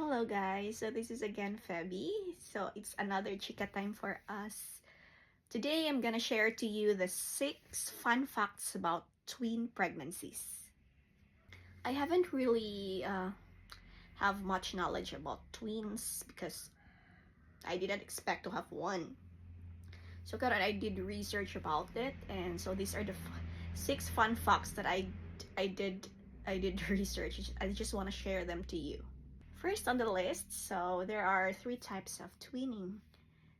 Hello guys, so this is again Feby. So it's another chika time for us. Today I'm gonna share to you the 6 fun facts about twin pregnancies. I haven't really have much knowledge about twins because I didn't expect to have one. So I did research about it, and so these are the 6 fun facts that I did research. I just want to share them to you. First on the list, so there are 3 types of twinning.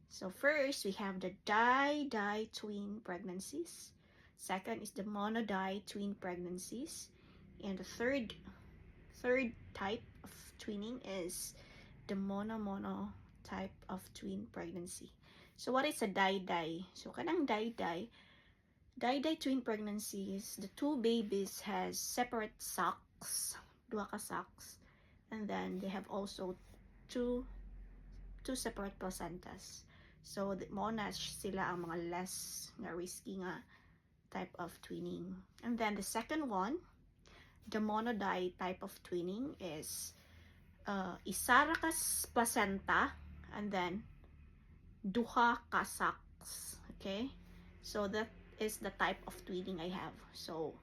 So first, we have the di-di twin pregnancies. Second is the mono-di twin pregnancies. And the third type of twinning is the mono-mono type of twin pregnancy. So what is a di-di? So kanang di-di twin pregnancies, the 2 babies has separate sacs, duha ka sacs. And then they have also two separate placentas. So monas sila ang mga less na risky nga type of twinning. And then the second one, the monodi type of twinning is isa ra ka placenta and then duha ka sacs. Okay, so that is the type of twinning I have. So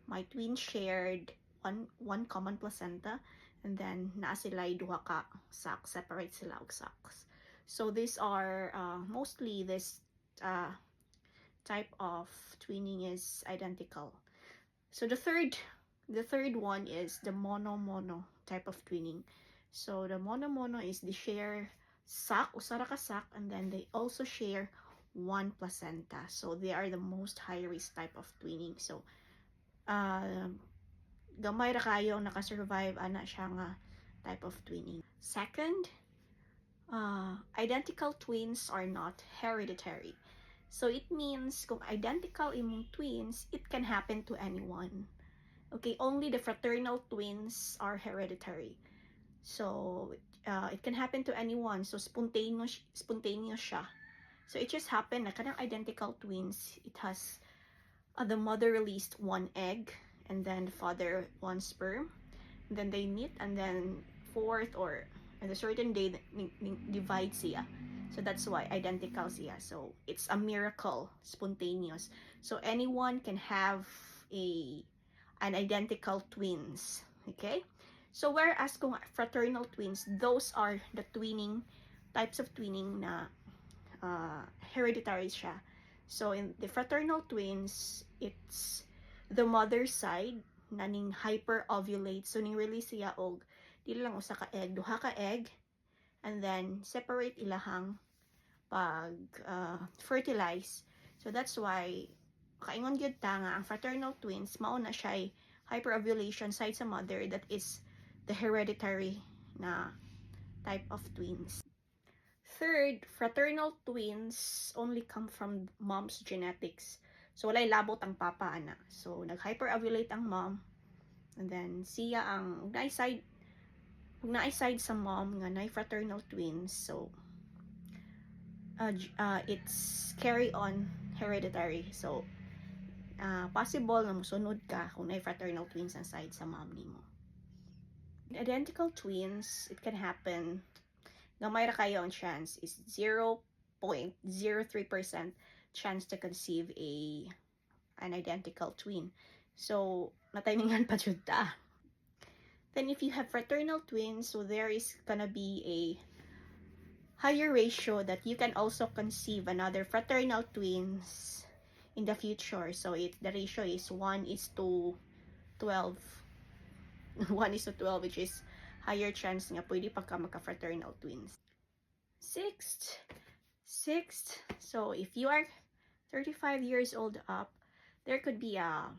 my twins shared one common placenta, and then naa sila duha ka sacs, separate sila og sacs. So these are mostly this type of twinning is identical. So the third one is the mono-mono type of twinning. So the mono-mono is they share sac, usara ka sac, and then they also share one placenta. So they are the most high risk type of twinning. So gamay ra kayo naka-survive ana siya nga type of twinning. Second, identical twins are not hereditary. So it means kung identical imong twins, it can happen to anyone. Okay, only the fraternal twins are hereditary. So it can happen to anyone. So spontaneous siya. So it just happened na kanang identical twins, it has the mother released one egg and then the father one sperm, and then they meet, and then fourth or at a certain day divide siya. So that's why identical siya. So it's a miracle, spontaneous. So anyone can have an identical twins. Okay, so whereas kung fraternal twins, those are the twinning types of twinning na hereditary siya. So in the fraternal twins, it's the mother side na ning hyper-ovulate. So ning release siya og dili lang usa ka egg, duha ka egg, and then separate ilahang pag fertilize. So that's why kaingon gyud ta nga ang fraternal twins mao na siya hyper-ovulation side sa mother, that is the hereditary na type of twins. Third, fraternal twins only come from mom's genetics. So walay labot ang papa ana. So nag-hyper-ovulate ang mom, and then siya ang naay side sa mom nga naay fraternal twins. So it's carry on hereditary. So possible na musunod ka kung naay fraternal twins ang side sa mom nimo. Identical twins, it can happen. Gamay ra kayo ang chance is 0.03% chance to conceive an identical twin. So natimingan pa jud ta. Then if you have fraternal twins, so there is gonna be a higher ratio that you can also conceive another fraternal twins in the future. So the ratio is 1:12. 1:12, which is higher chance nga pwede pa ka magka-fraternal twins. Sixth, so if you are 35 years old up, there could be a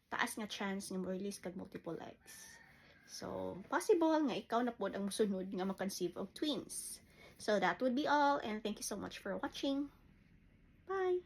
taas nga chance nga mo-release kag multiple eggs. So possible nga ikaw na pod ang musunod nga mag-conceive of twins. So that would be all, and thank you so much for watching. Bye!